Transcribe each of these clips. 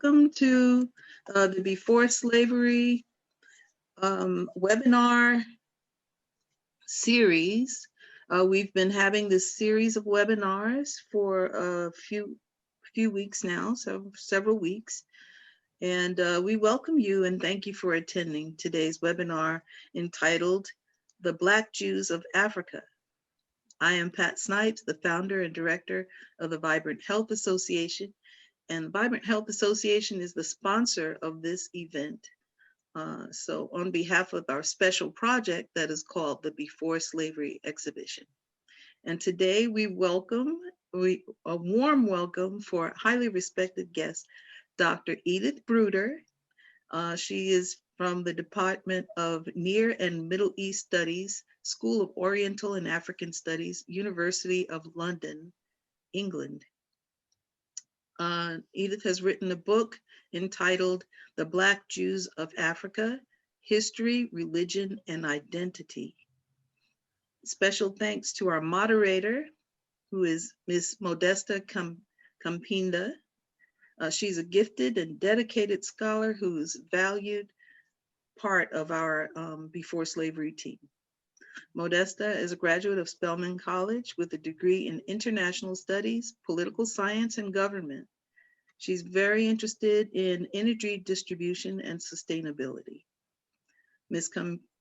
welcome to the Before Slavery webinar series. We've been having this series of webinars for a few weeks now, so several weeks. And we welcome you and thank you for attending today's webinar entitled The Black Jews of Africa. I am Pat Snipes, the founder and director of the Vibrant Health Association. And the Vibrant Health Association is the sponsor of this event. So on behalf of our special project that is called the Before Slavery Exhibition. And today we welcome, a warm welcome for highly respected guest, Dr. Edith Bruder. She is from the Department of Near and Middle East Studies, School of Oriental and African Studies, University of London, England. Edith has written a book entitled The Black Jews of Africa, History, Religion, and Identity. Special thanks to our moderator, who is Ms. Modesta Campinda. She's a gifted and dedicated scholar who is valued part of our Before Slavery team. Modesta is a graduate of Spelman College with a degree in International Studies, Political Science, and Government. She's very interested in energy distribution and sustainability. Ms.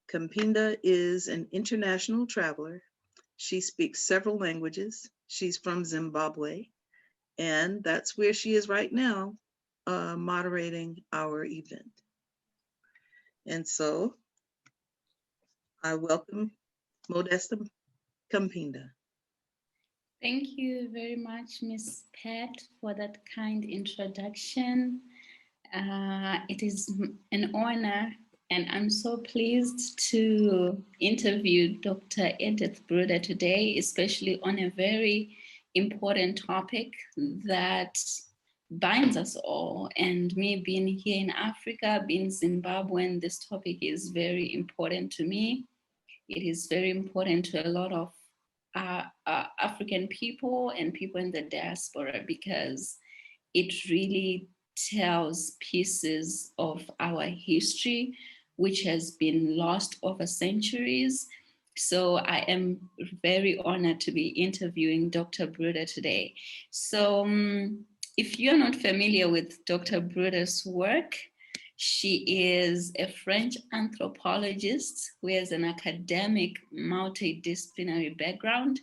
Campinda is an international traveler. She speaks several languages. She's from Zimbabwe, and that's where she is right now, moderating our event. And so I welcome Modesta Campinda. Thank you very much, Ms. Pat, for that kind introduction. It is an honor, and I'm so pleased to interview Dr. Edith Bruder today, especially on a very important topic that binds us all. And me being here in Africa, being Zimbabwean, this topic is very important to me. It is very important to a lot of African people and people in the diaspora, because it really tells pieces of our history which has been lost over centuries. So I am very honored to be interviewing Dr. Bruder today. So if you're not familiar with Dr. Bruder's work, she is a French anthropologist who has an academic multidisciplinary background.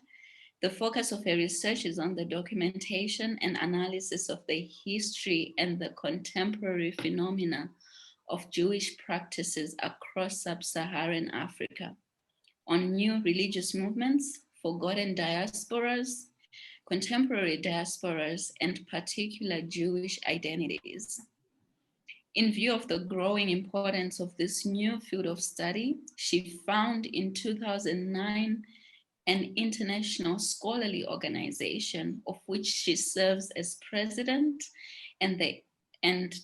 The focus of her research is on the documentation and analysis of the history and the contemporary phenomena of Jewish practices across sub-Saharan Africa, on new religious movements, forgotten diasporas, contemporary diasporas, and particular Jewish identities. In view of the growing importance of this new field of study, she founded in 2009 an international scholarly organization of which she serves as president, and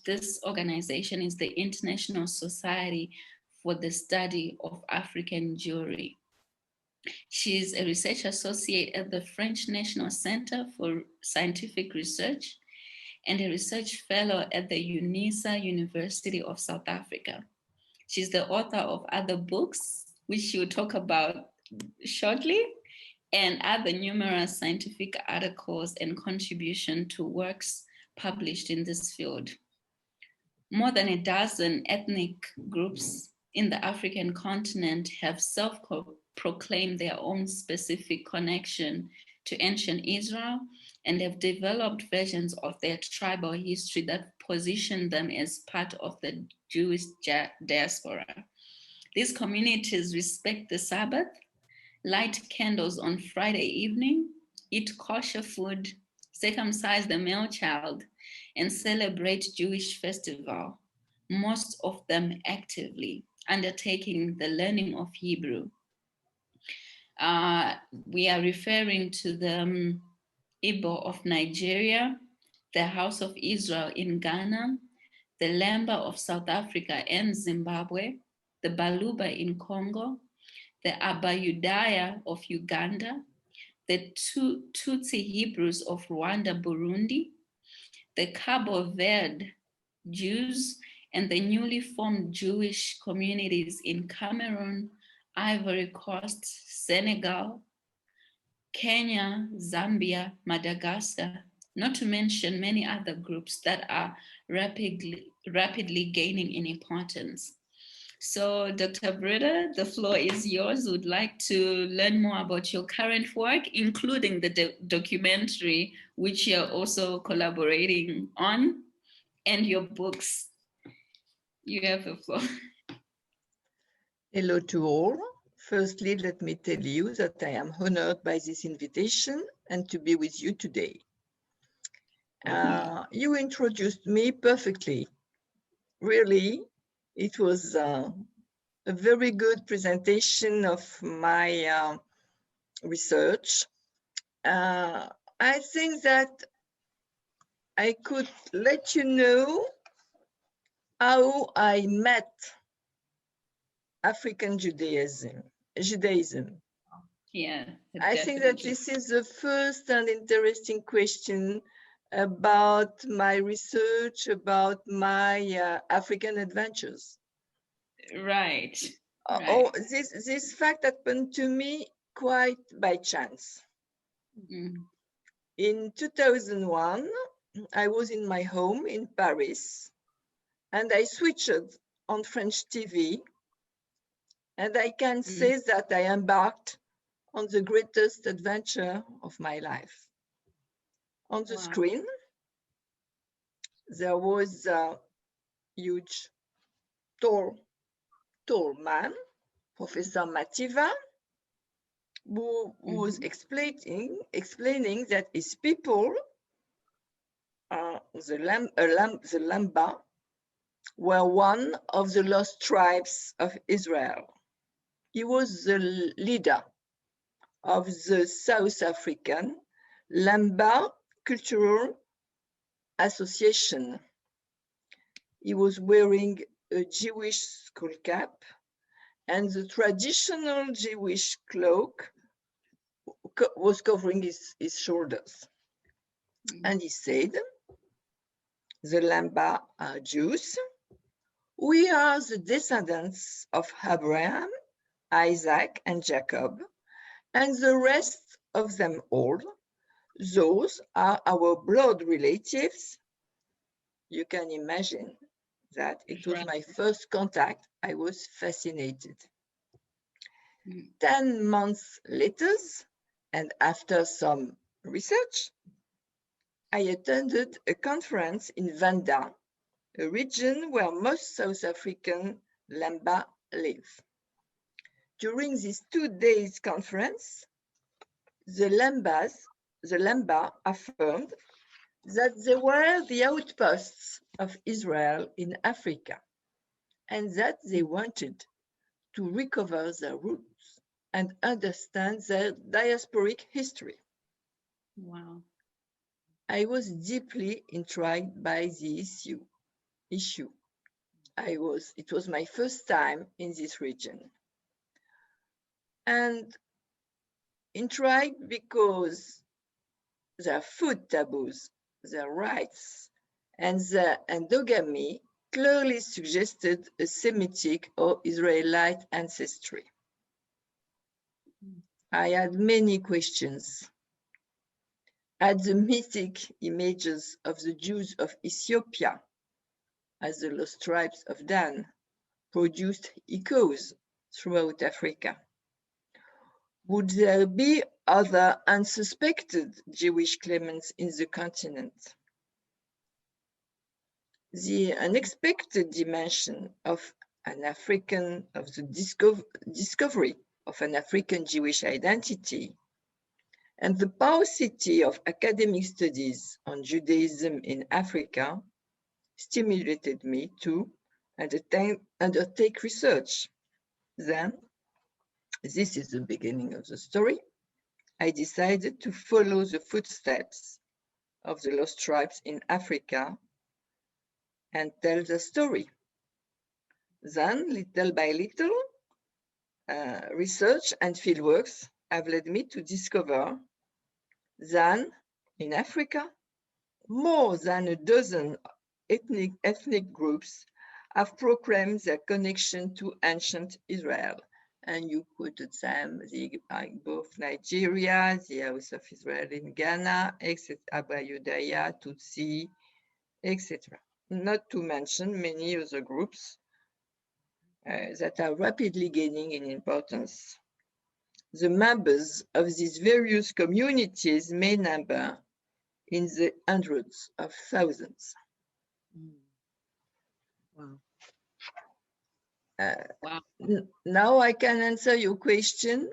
this organization is the International Society for the Study of African Jewry. She is a research associate at the French National Center for Scientific Research and a research fellow at the UNISA University of South Africa. She's the author of other books, which she will talk about shortly, and other numerous scientific articles and contribution to works published in this field. More than a dozen ethnic groups in the African continent have self-proclaimed their own specific connection to ancient Israel and have developed versions of their tribal history that position them as part of the Jewish diaspora. These communities respect the Sabbath, light candles on Friday evening, eat kosher food, circumcise the male child, and celebrate Jewish festival, most of them actively undertaking the learning of Hebrew. We are referring to the Igbo of Nigeria, the House of Israel in Ghana, the Lemba of South Africa and Zimbabwe, the Baluba in Congo, the Abayudaya of Uganda, the Tutsi Hebrews of Rwanda, Burundi, the Cabo Verde Jews and the newly formed Jewish communities in Cameroon, Ivory Coast, Senegal, Kenya, Zambia, Madagascar, not to mention many other groups that are rapidly gaining in importance. So, Dr. Bruder, the floor is yours. Would like to learn more about your current work, including the documentary, which you're also collaborating on, and your books. You have the floor. Hello to all. Firstly, let me tell you that I am honored by this invitation and to be with you today. You introduced me perfectly. Really, it was a very good presentation of my research. I think that I could let you know how I met African Judaism. Yeah, I think that this is the first and interesting question about my research, about my African adventures. Right. Oh, this fact happened to me quite by chance. Mm. In 2001, I was in my home in Paris, and I switched on French TV, and I can say that I embarked on the greatest adventure of my life. On the screen, there was a huge, tall man, Professor Mativa, who was explaining that his people, the Lamba, were one of the lost tribes of Israel. He was the leader of the South African Lamba Cultural Association. He was wearing a Jewish skull cap and the traditional Jewish cloak was covering his shoulders. And he said, the Lamba are Jews. We are the descendants of Abraham, Isaac, and Jacob, and the rest of them all. Those are our blood relatives. You can imagine that it was my first contact. I was fascinated. 10 months later, and after some research, I attended a conference in Venda, a region where most South African Lamba live. During this 2 days conference, the Lamba affirmed that they were the outposts of Israel in Africa and that they wanted to recover their roots and understand their diasporic history. Wow. I was deeply intrigued by the issue. It was my first time in this region. And intrigued because their food taboos, their rights, and their endogamy clearly suggested a Semitic or Israelite ancestry. I had many questions. Had the mythic images of the Jews of Ethiopia as the lost tribes of Dan produced echoes throughout Africa? Would there be other unsuspected Jewish claimants in the continent? The unexpected dimension of the discovery of an African Jewish identity and the paucity of academic studies on Judaism in Africa stimulated me to undertake research. Then, this is the beginning of the story, I decided to follow the footsteps of the lost tribes in Africa and tell the story. Then, little by little, research and fieldworks have led me to discover that in Africa, more than a dozen ethnic groups have proclaimed their connection to ancient Israel. And you quoted them, both Nigeria, the House of Israel in Ghana, etc., Abba Yudaya, Tutsi, etc. Not to mention many other groups that are rapidly gaining in importance. The members of these various communities may number in the hundreds of thousands. Wow. Wow. Now I can answer your question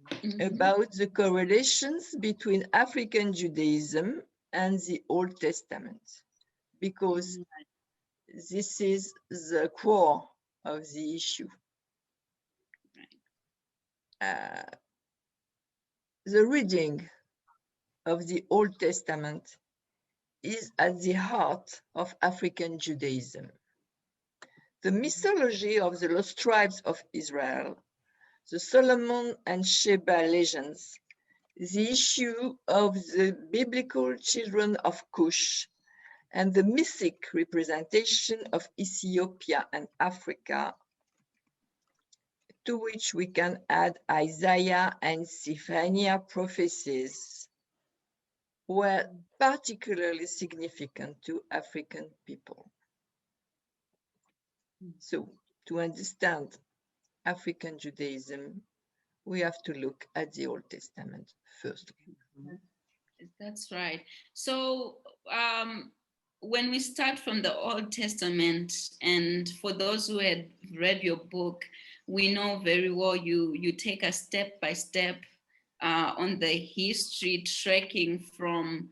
Mhm. about the correlations between African Judaism and the Old Testament, because this is the core of the issue. The reading of the Old Testament is at the heart of African Judaism. The mythology of the lost tribes of Israel, the Solomon and Sheba legends, the issue of the biblical children of Cush, and the mythic representation of Ethiopia and Africa, to which we can add Isaiah and Zephaniah prophecies, were particularly significant to African people. So, to understand African Judaism, we have to look at the Old Testament first. That's right. So when we start from the Old Testament, and for those who had read your book, we know very well you take us step by step on the history, trekking from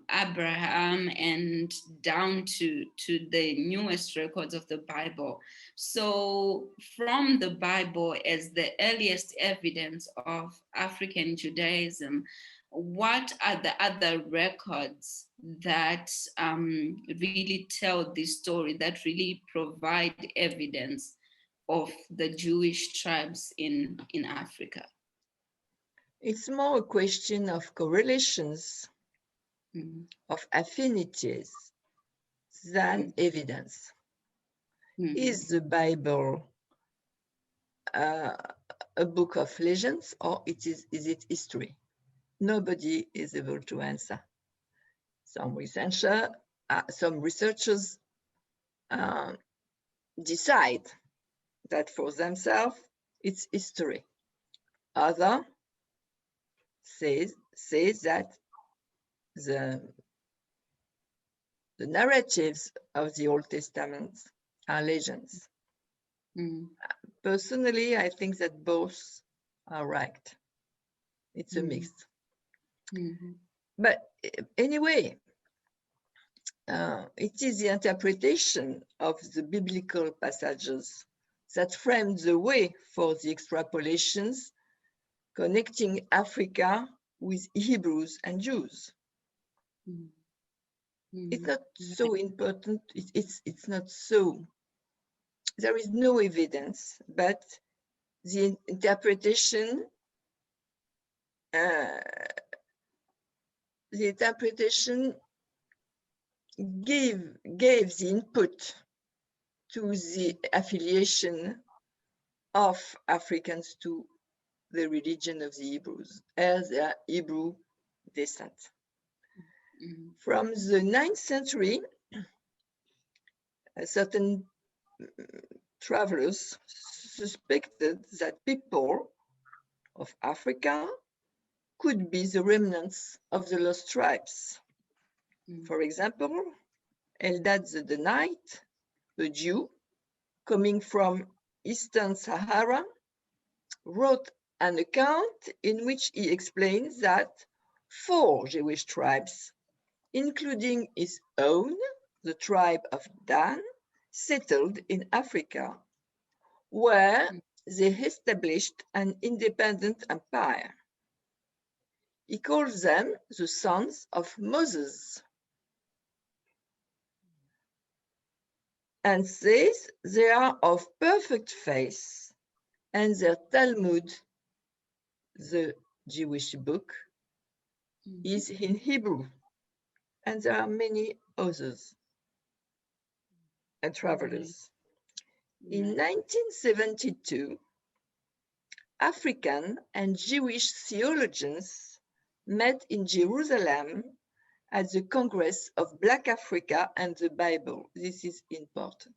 Abraham and down to the newest records of the Bible. So from the Bible as the earliest evidence of African Judaism, what are the other records that really tell this story, that really provide evidence of the Jewish tribes in Africa? It's more a question of correlations, of affinities, than evidence. Is the Bible a book of legends, or is it history? Nobody is able to answer. Some researchers decide that for themselves it's history. Others say that the narratives of the Old Testament are legends. Personally, I think that both are right. It's a mix. But anyway, it is the interpretation of the biblical passages that framed the way for the extrapolations connecting Africa with Hebrews and Jews. It's not so important. It's not so. There is no evidence, but the interpretation gave the input to the affiliation of Africans to the religion of the Hebrews as their Hebrew descent. From the 9th century, certain travelers suspected that people of Africa could be the remnants of the lost tribes. For example, Eldad the Danite, a Jew coming from Eastern Sahara, wrote an account in which he explains that 4 Jewish tribes, including his own, the tribe of Dan, settled in Africa, where they established an independent empire. He calls them the sons of Moses, and says they are of perfect faith, and their Talmud, the Jewish book, is in Hebrew, and there are many others. and travelers. In 1972, African and Jewish theologians met in Jerusalem at the Congress of Black Africa and the Bible. This is important.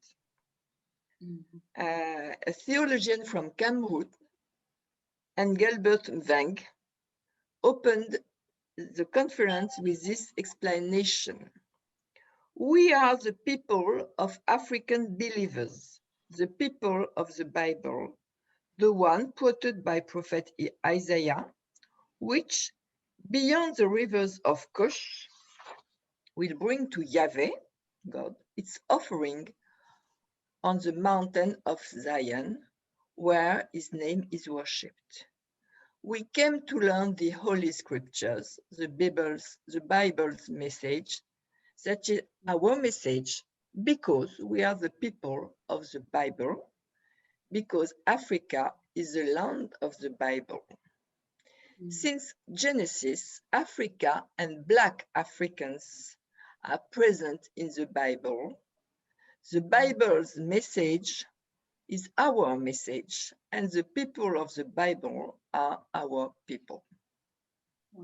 A theologian from Cameroon, Engelbert Weng, opened the conference with this explanation. We are the people of African believers, the people of the Bible, the one quoted by Prophet Isaiah, which, beyond the rivers of Cush, will bring to Yahweh, God, its offering on the mountain of Zion, where his name is worshipped. We came to learn the Holy Scriptures, the Bible's message, that is our message, because we are the people of the Bible, because Africa is the land of the Bible. Since Genesis, Africa and Black Africans are present in the Bible. The Bible's message is our message, and the people of the Bible are our people.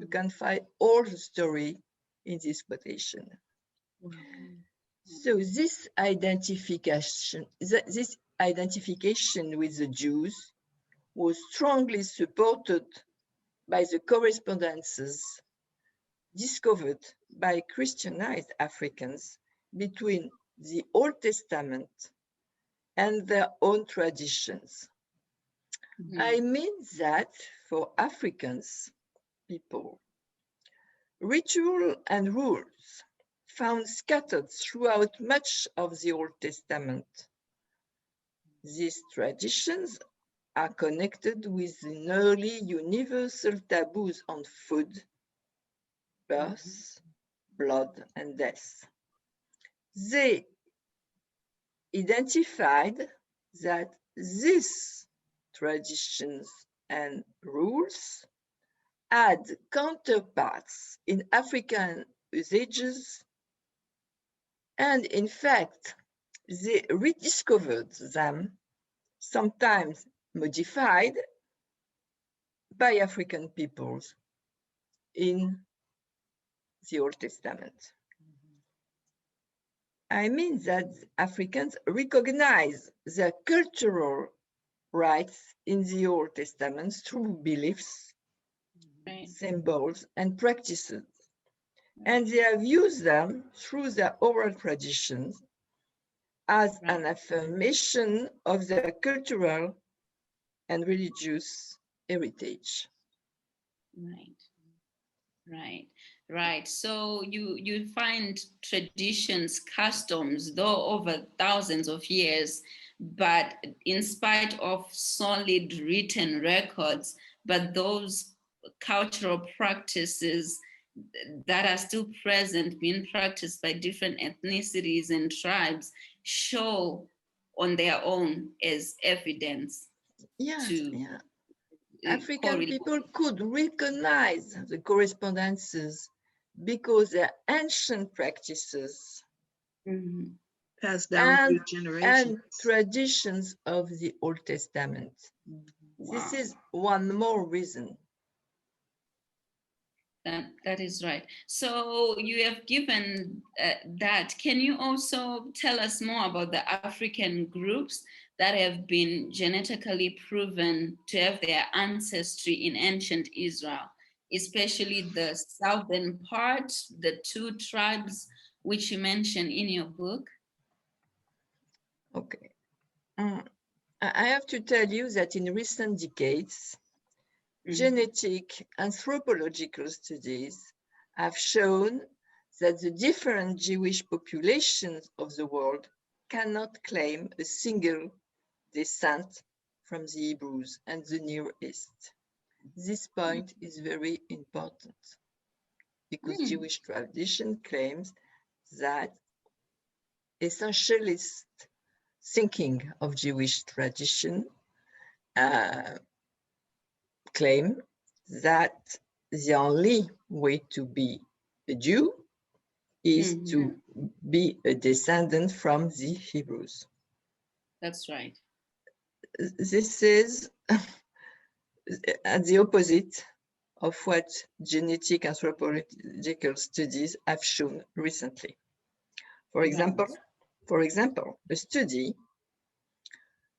You can find all the story in this quotation. So this identification with the Jews was strongly supported by the correspondences discovered by Christianized Africans between the Old Testament and their own traditions. I mean that for Africans people, ritual and rules found scattered throughout much of the Old Testament. These traditions are connected with the nearly universal taboos on food, birth, blood, and death. They identified that these traditions and rules had counterparts in African usages, and in fact, they rediscovered them, sometimes modified by African peoples in the Old Testament. I mean that Africans recognize their cultural rights in the Old Testament through beliefs, symbols, and practices, and they have used them through their oral traditions as an affirmation of their cultural and religious heritage. Right. So you find traditions, customs, though over thousands of years, but in spite of solid written records, but those cultural practices that are still present, being practiced by different ethnicities and tribes, show on their own as evidence. African people could recognize the correspondences because their ancient practices passed down through generations and traditions of the Old Testament. This is one more reason. That is right. So you have given that. Can you also tell us more about the African groups that have been genetically proven to have their ancestry in ancient Israel, especially the southern part, the two tribes which you mentioned in your book? Okay. I have to tell you that in recent decades, genetic anthropological studies have shown that the different Jewish populations of the world cannot claim a single descent from the Hebrews and the Near East. This point is very important because Jewish tradition claims that essentialist thinking of Jewish tradition claim that the only way to be a Jew is to be a descendant from the Hebrews. That's right. This is at the opposite of what genetic anthropological studies have shown recently. For example, a study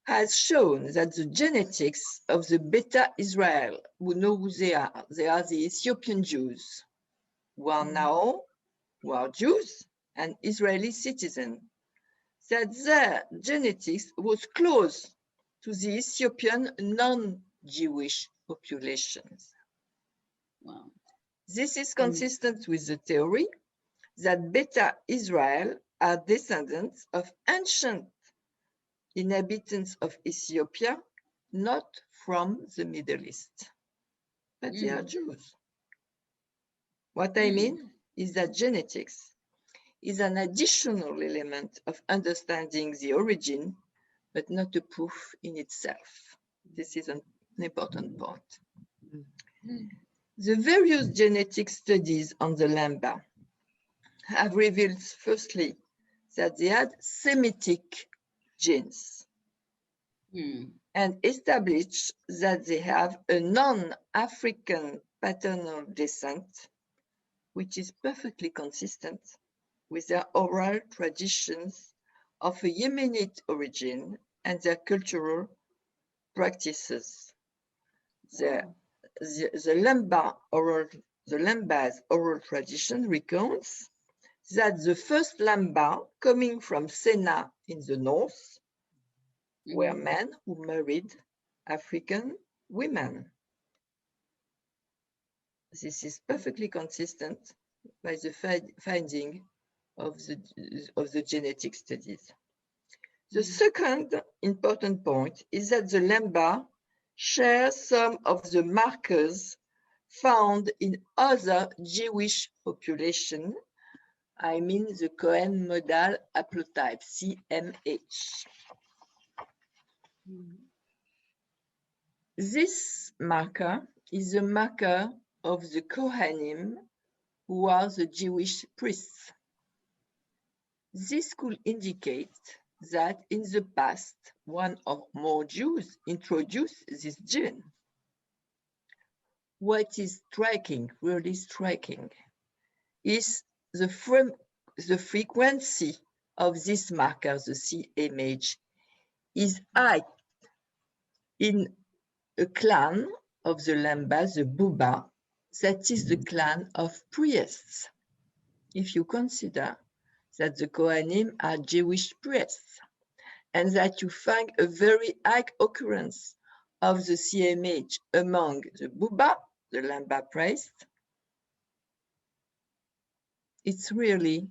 has shown that the genetics of the Beta Israel, who know who they are the Ethiopian Jews, who are Jews and Israeli citizens, that their genetics was close to the Ethiopian non-Jewish populations. Wow. This is consistent with the theory that Beta Israel are descendants of ancient inhabitants of Ethiopia, not from the Middle East, but they are Jews. What I mean is that genetics is an additional element of understanding the origin, but not a proof in itself. This is an important point. The various genetic studies on the Lamba have revealed, firstly, that they had Semitic genes and established that they have a non-African paternal descent, which is perfectly consistent with their oral traditions of a Yemenite origin and their cultural practices. The Lamba's oral tradition recounts that the first Lamba coming from Sena in the north were men who married African women. This is perfectly consistent by the finding of the genetic studies. The second important point is that the Lamba share some of the markers found in other Jewish populations. I mean the Cohen modal haplotype, CMH. This marker is a marker of the Kohanim, who are the Jewish priests. This could indicate that in the past, one or more Jews introduced this gene. What is striking, really striking, is the frequency of this marker, the CMH, is high in a clan of the Lamba, the Buba, that is the clan of priests. If you consider that the Kohanim are Jewish priests and that you find a very high occurrence of the CMH among the Buba, the Lamba priest, it's really,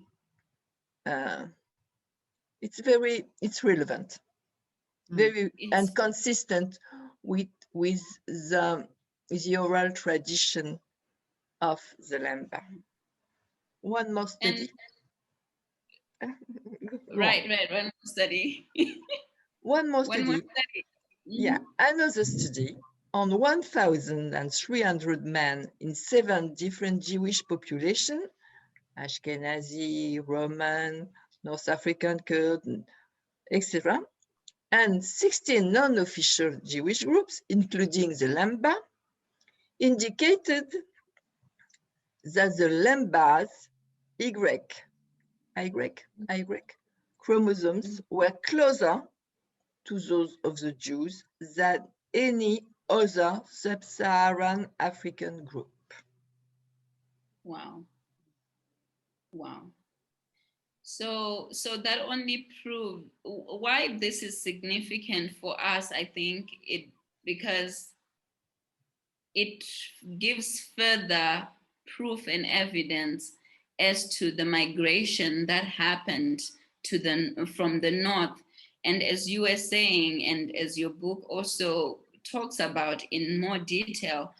it's relevant, very and consistent with the oral tradition of the Lamba. One more study. Right, one more study. One more study. Yeah, another study on 1,300 men in 7 different Jewish populations, Ashkenazi, Roman, North African, Kurd, etc., and 16 non-official Jewish groups, including the Lamba, indicated that the Lamba's Y chromosomes were closer to those of the Jews than any other sub-Saharan African group. Wow. So that only proved why this is significant for us. I think because it gives further proof and evidence as to the migration that happened from the north. And as you were saying, and as your book also talks about in more detail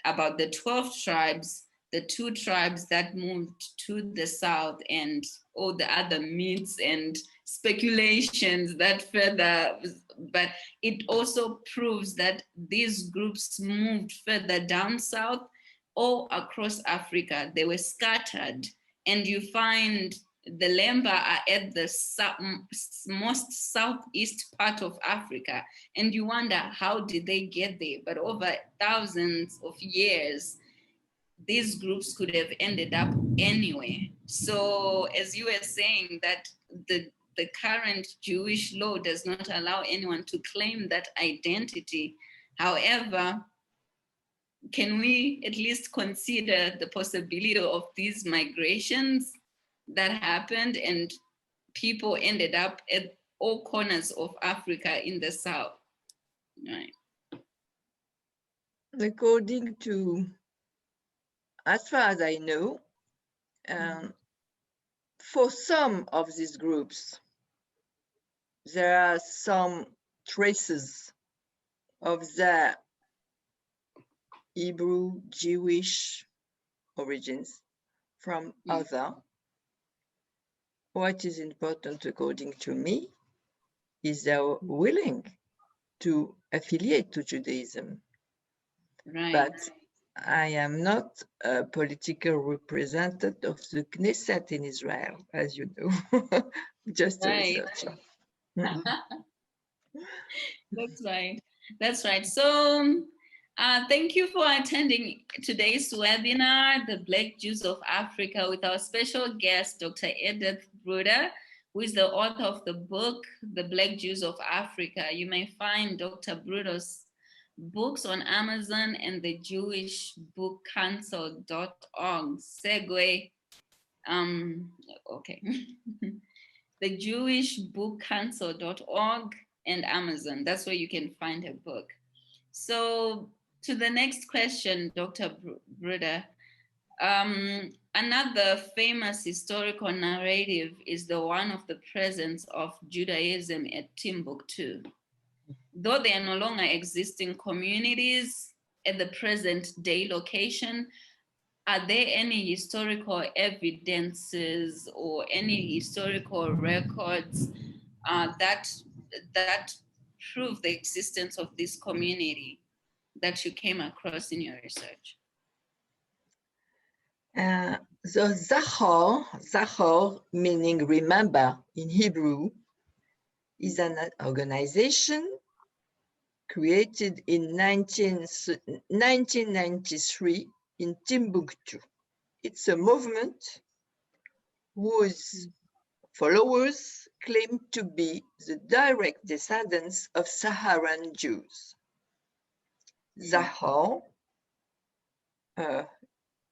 about the 12 tribes, the 2 tribes that moved to the south, and all the other myths and speculations that further, but it also proves that these groups moved further down south all across Africa. They were scattered and you find the Lemba are at the most southeast part of Africa, and you wonder how did they get there? But over thousands of years, these groups could have ended up anywhere. So as you were saying, that the current Jewish law does not allow anyone to claim that identity. However, can we at least consider the possibility of these migrations that happened and people ended up at all corners of Africa in the south? Right. According to, as far as I know, for some of these groups, there are some traces of their Hebrew, Jewish origins from other. What is important, according to me, is they are willing to affiliate to Judaism. Right. But I am not a political representative of the Knesset in Israel, as you know, just a researcher. That's right. That's right. So thank you for attending today's webinar, The Black Jews of Africa, with our special guest, Dr. Edith Bruder, who is the author of the book, The Black Jews of Africa. You may find Dr. Bruder's books on Amazon and the jewishbookcouncil.org. Segue. Okay. The jewishbookcouncil.org and Amazon. That's where you can find her book. So to the next question, Dr. Bruder, another famous historical narrative is the one of the presence of Judaism at Timbuktu. Though there are no longer existing communities at the present day location, are there any historical evidences or any historical records that prove the existence of this community that you came across in your research? The Zachor, meaning remember in Hebrew, is an organization created in 1993 in Timbuktu. It's a movement whose followers claim to be the direct descendants of Saharan Jews. Zachor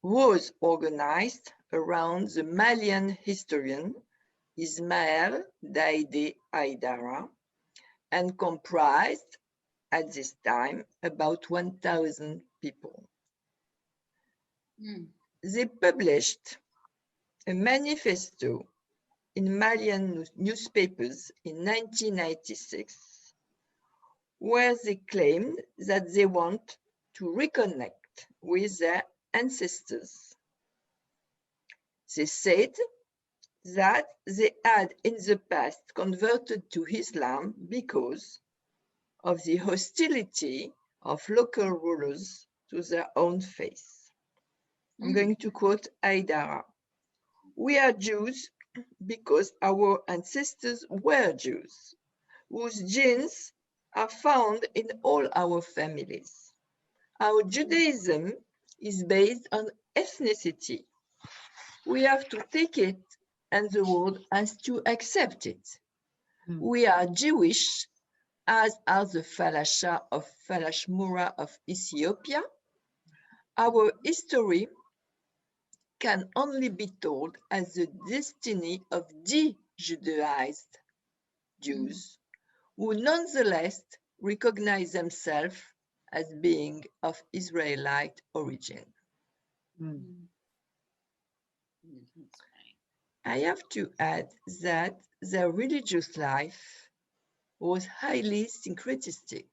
was organized around the Malian historian Ismail Daide Haidara and comprised at this time about 1,000 people. They published a manifesto in Malian newspapers in 1996, where they claimed that they want to reconnect with their ancestors. They said that they had in the past converted to Islam because of the hostility of local rulers to their own faith. I'm going to quote Haidara. "We are Jews because our ancestors were Jews, whose genes are found in all our families. Our Judaism is based on ethnicity. We have to take it, and the world has to accept it. We are Jewish, as are the Falashmura of Ethiopia. Our history can only be told as the destiny of de-Judaized Jews, who nonetheless recognize themselves as being of Israelite origin." I have to add that their religious life was highly syncretistic.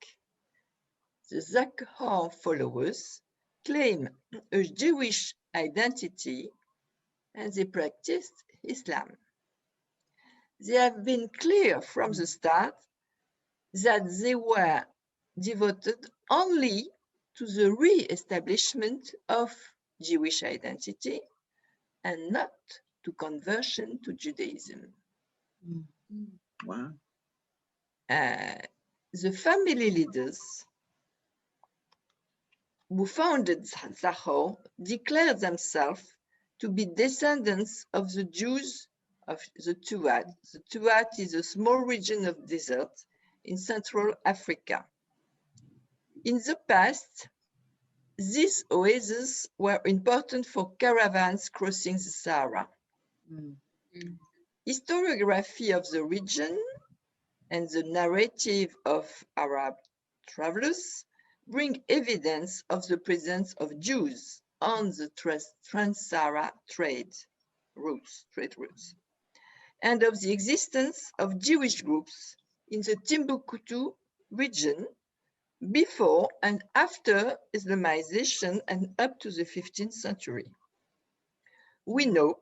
The Zachor followers claim a Jewish identity and they practiced Islam. They have been clear from the start that they were devoted only to the re-establishment of Jewish identity and not to conversion to Judaism. Wow. The family leaders who founded Zachor declared themselves to be descendants of the Jews of the Tuat. The Tuat is a small region of desert in Central Africa. In the past, these oases were important for caravans crossing the Sahara. Historiography of the region and the narrative of Arab travelers bring evidence of the presence of Jews on the Trans-Sahara trade routes, and of the existence of Jewish groups in the Timbuktu region before and after Islamization and up to the 15th century. We know,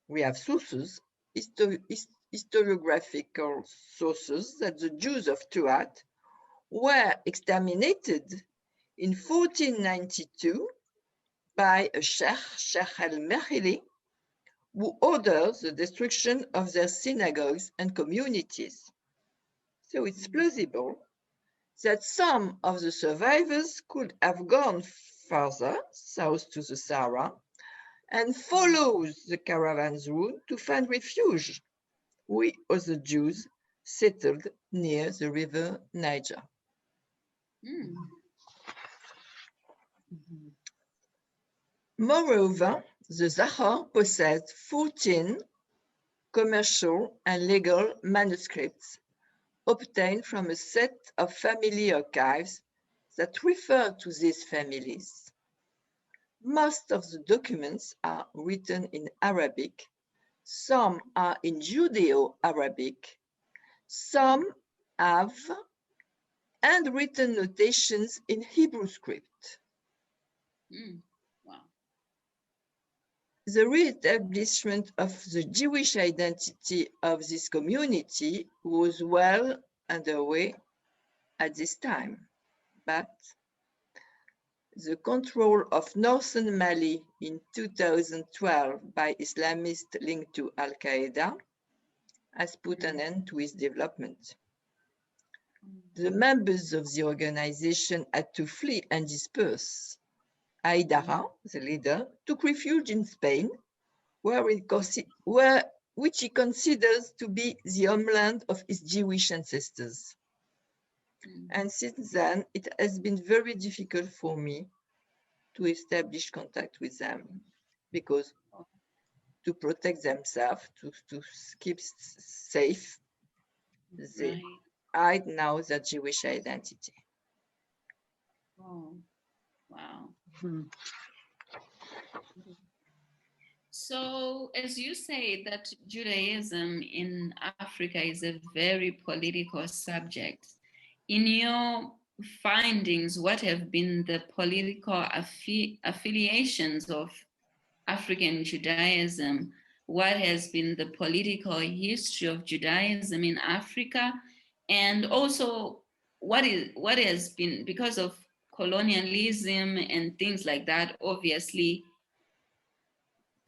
we have sources, historiographical sources, that the Jews of Tuat were exterminated in 1492 by a Sheikh al-Mehili, who ordered the destruction of their synagogues and communities. So it's plausible that some of the survivors could have gone further south to the Sahara and followed the caravan's route to find refuge with other Jews settled near the river Niger. Moreover, the Zachor possessed 14 commercial and legal manuscripts obtained from a set of family archives that refer to these families. Most of the documents are written in Arabic, some are in Judeo-Arabic, some have handwritten notations in Hebrew script. Wow. The re-establishment of the Jewish identity of this community was well underway at this time, but the control of northern Mali in 2012 by Islamists linked to Al-Qaeda has put an end to its development. The members of the organization had to flee and disperse. Haidara, the leader, took refuge in Spain, which he considers to be the homeland of his Jewish ancestors. And since then, it has been very difficult for me to establish contact with them because to protect themselves, to keep safe, they hide now their Jewish identity. Oh, wow. Hmm. So, as you say, that Judaism in Africa is a very political subject. In your findings, what have been the political affiliations of African Judaism? What has been the political history of Judaism in Africa? And also, what has been, because of colonialism and things like that, obviously,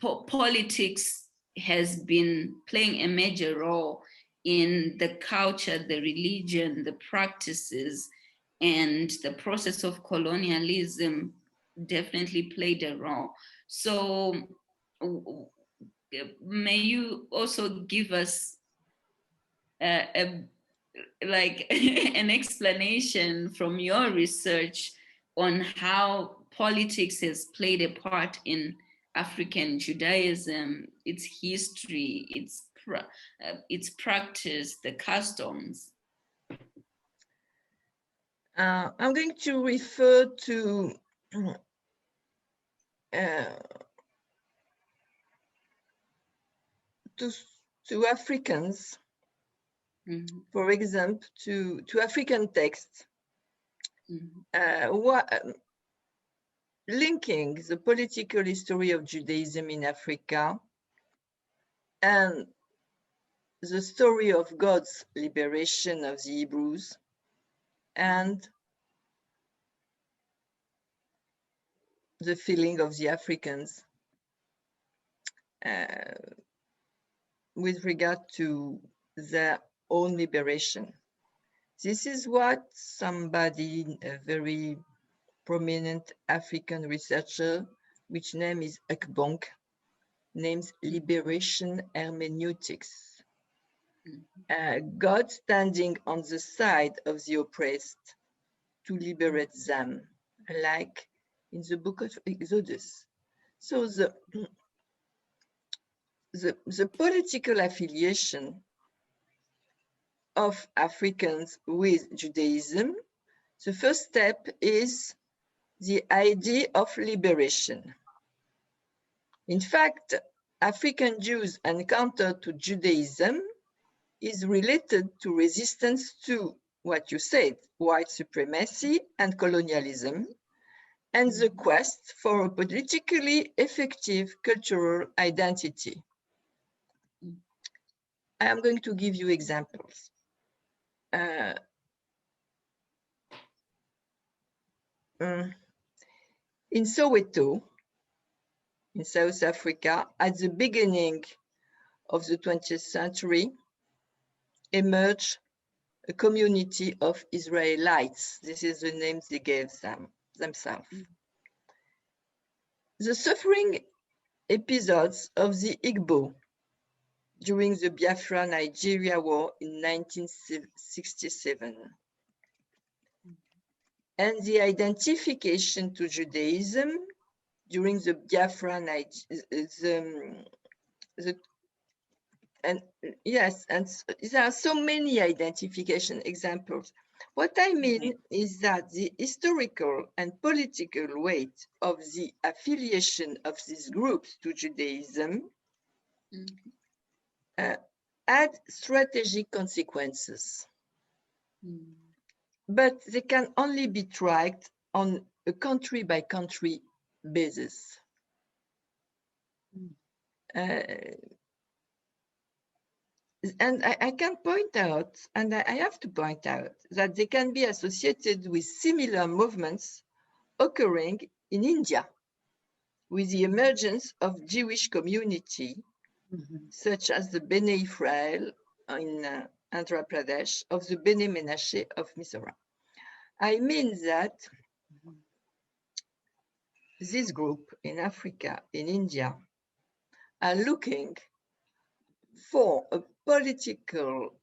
politics has been playing a major role in the culture, the religion, the practices, and the process of colonialism definitely played a role. So may you also give us like an explanation from your research on how politics has played a part in African Judaism, its history, its practice, the customs. I'm going to refer to Africans, for example, to African texts, linking the political history of Judaism in Africa and the story of God's liberation of the Hebrews and the feeling of the Africans. with regard to their own liberation. This is what somebody, a very prominent African researcher, which name is Ekbonk, names liberation hermeneutics. God standing on the side of the oppressed to liberate them, like in the book of Exodus. So the political affiliation of Africans with Judaism, the first step is the idea of liberation. In fact, African Jews' encounter to Judaism is related to resistance to what you said, white supremacy and colonialism, and the quest for a politically effective cultural identity. I am going to give you examples. In Soweto, in South Africa, at the beginning of the 20th century, emerged a community of Israelites. This is the name they gave themselves. The suffering episodes of the Igbo during the Biafra-Nigeria War in 1967 and the identification to Judaism during the Biafra and there are so many identification examples. What I mean is that the historical and political weight of the affiliation of these groups to Judaism had strategic consequences. But they can only be tracked on a country-by-country basis. And I can point out, and I have to point out, that they can be associated with similar movements occurring in India, with the emergence of Jewish community, such as the Bene Israel in Andhra Pradesh, of the Bene Menashe of Mizoram. I mean that this group in Africa, in India, are looking for a political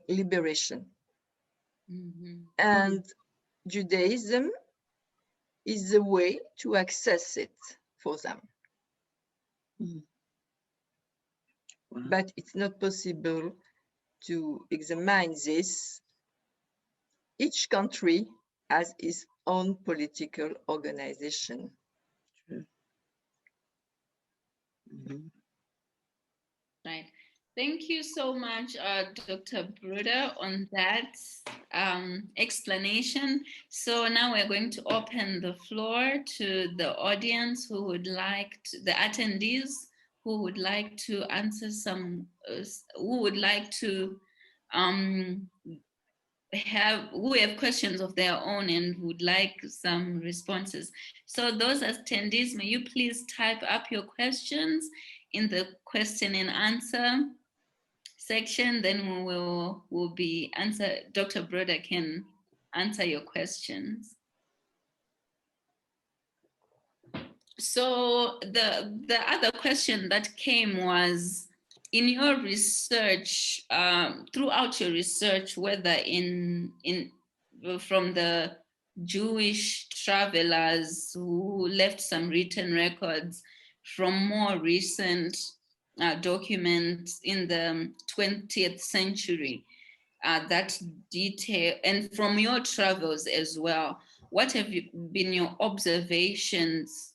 liberation. And Judaism is the way to access it for them. But it's not possible to examine this. Each country has its own political organization. Right. Thank you so much, Dr. Bruder, on that explanation. So now we're going to open the floor to the audience who would like to, the attendees who would like to answer some, who would like to who have questions of their own and would like some responses. So those attendees, may you please type up your questions in the question and answer section, then we'll be answer. Dr. Bruder can answer your questions. So the other question that came was, in your research, throughout your research, whether from the Jewish travelers who left some written records, from more recent documents in the 20th century, that detail, and from your travels as well, what have been your observations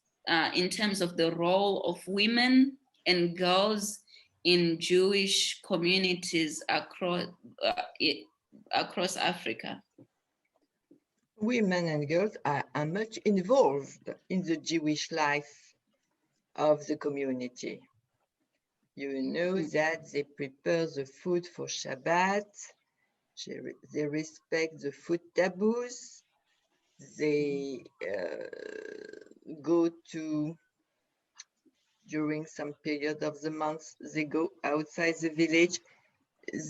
in terms of the role of women and girls in Jewish communities across Africa? Women and girls are much involved in the Jewish life of the community. You know that they prepare the food for Shabbat, they respect the food taboos, they go to during some period of the month they go outside the village.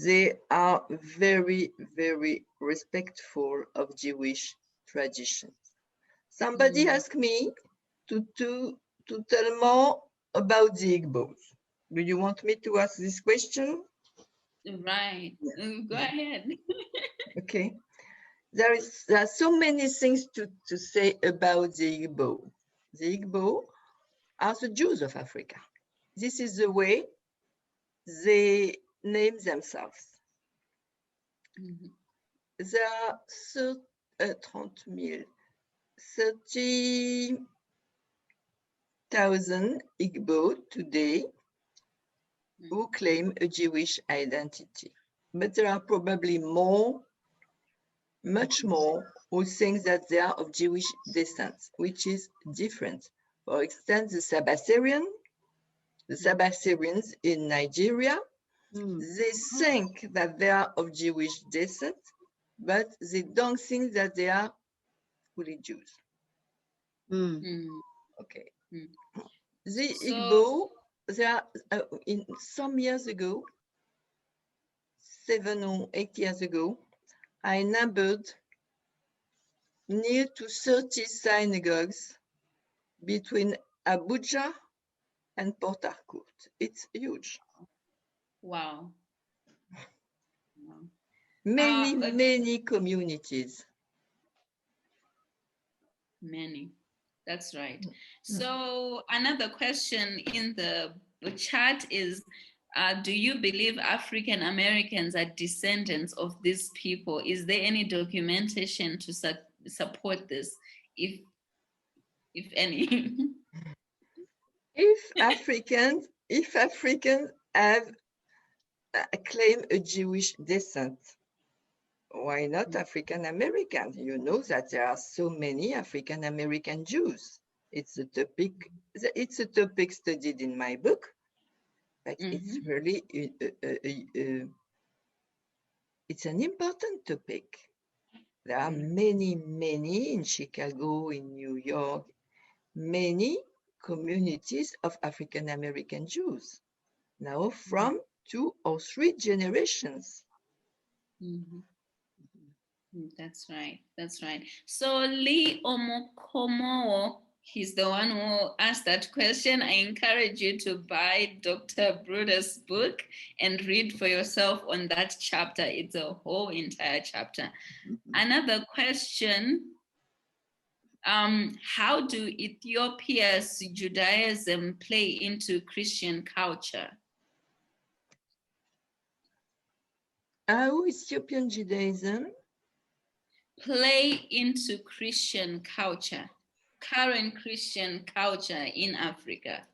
They are very, very respectful of Jewish traditions. Somebody asked me to tell more about the Igbos. Do you want me to ask this question? Right. Go ahead. Okay. There are so many things to say about the Igbo. The Igbo are the Jews of Africa. This is the way they name themselves. There are 30,000 Igbo today who claim a Jewish identity. But there are probably more, much more, who think that they are of Jewish descent, which is different. For instance, the Sabasarians in Nigeria, they think that they are of Jewish descent, but they don't think that they are fully Jews. Okay. The Igbo, they are, in some years ago, 7 or 8 years ago, I numbered near to 30 synagogues between Abuja and Port Harcourt. It's huge. Wow. Many communities. Many. That's right. So another question in the chat is, do you believe African Americans are descendants of these people? Is there any documentation to support this, if any? If Africans have claim a Jewish descent, why not African Americans? You know that there are so many African American Jews. It's a topic studied in my book, but it's really it's an important topic. There are many in Chicago, in New York, many communities of African American Jews now from 2 or 3 generations. That's right. That's right. So Lee Omokomo, he's the one who asked that question. I encourage you to buy Dr. Bruder's book and read for yourself on that chapter. It's a whole entire chapter. Another question, how do Ethiopia's Judaism play into Christian culture? How Ethiopian Judaism play into Christian culture, current Christian culture in Africa?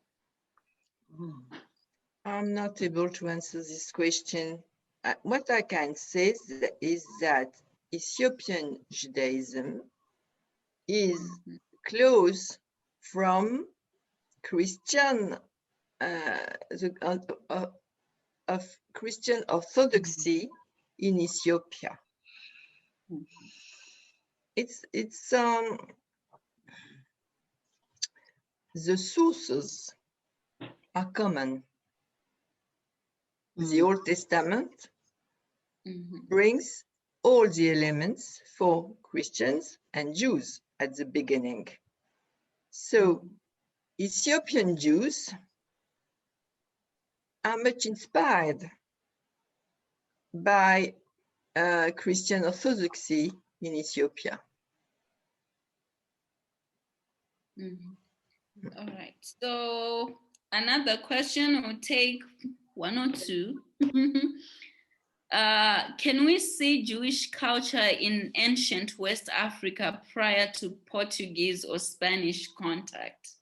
I'm not able to answer this question. What I can say is that Ethiopian Judaism is close from Christian of Christian Orthodoxy in Ethiopia. It's the sources are common. The Old Testament brings all the elements for Christians and Jews at the beginning. So Ethiopian Jews are much inspired by Christian Orthodoxy in Ethiopia. All right. So another question, we'll take 1 or 2. Can we see Jewish culture in ancient West Africa prior to Portuguese or Spanish contact?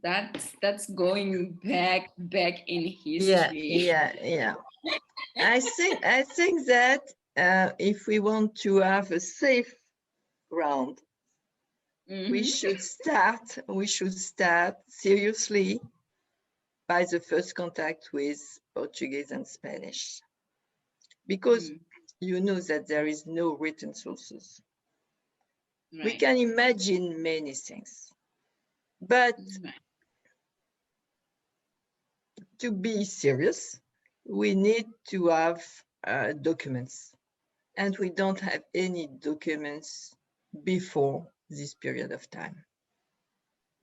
That's going back in history. Yeah. I think that if we want to have a safe ground, we should start seriously by the first contact with Portuguese and Spanish, because you know that there is no written sources. We Right. can imagine many things, but Right. to be serious, we need to have documents, and we don't have any documents before this period of time.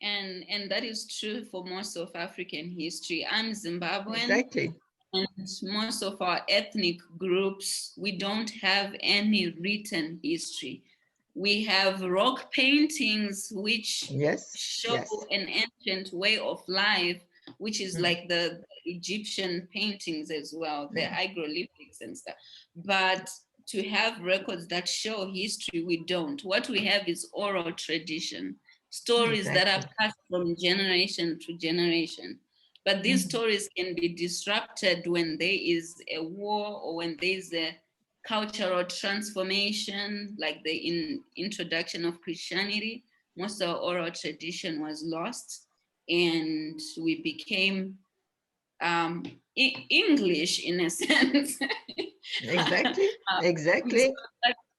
And that is true for most of African history. I'm Zimbabwean. Exactly. And most of our ethnic groups, we don't have any written history. We have rock paintings which Yes. show Yes. an ancient way of life, which is Mm. like the Egyptian paintings as well, the Yeah. hieroglyphics and stuff. But to have records that show history, we don't. What we have is oral tradition, stories that are Exactly. passed from generation to generation. But these Mhm. stories can be disrupted when there is a war or when there is a cultural transformation, like the introduction of Christianity. Most of our oral tradition was lost, and we became English in a sense. Exactly. So Exactly.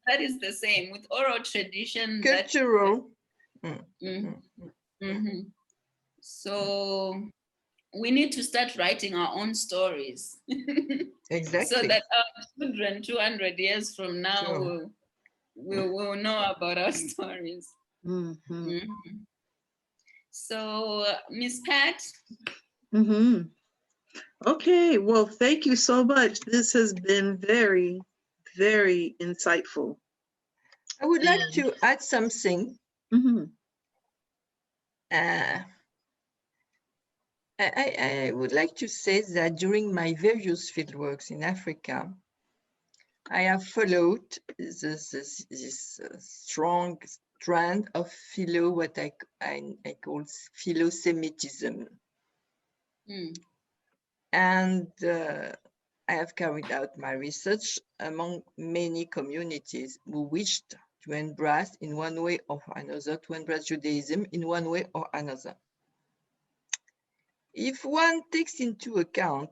that is the same with oral tradition. Cultural. So we need to start writing our own stories Exactly. so that our children 200 years from now Sure. will know about our stories. Mm-hmm. So, Miss Pat. Mm-hmm. Okay, well, thank you so much. This has been very, very insightful. I would like And- to add something. Mhm. I would like to say that during my various fieldworks in Africa, I have followed this strong strand of what I call philo-Semitism. And I have carried out my research among many communities who wished to embrace in one way or another, to embrace Judaism in one way or another. If one takes into account,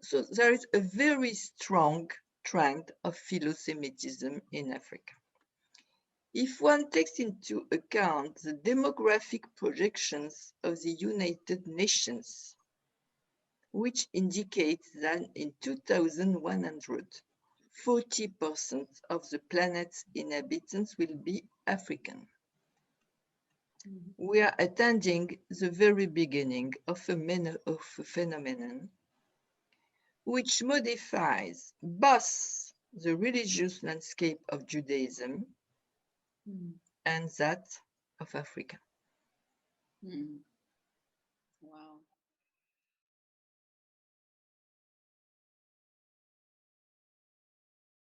so there is a very strong trend of philo-Semitism in Africa. If one takes into account the demographic projections of the United Nations, which indicates that in 2100, 40% of the planet's inhabitants will be African. We are attending the very beginning of a phenomenon which modifies both the religious landscape of Judaism and that of Africa. Wow.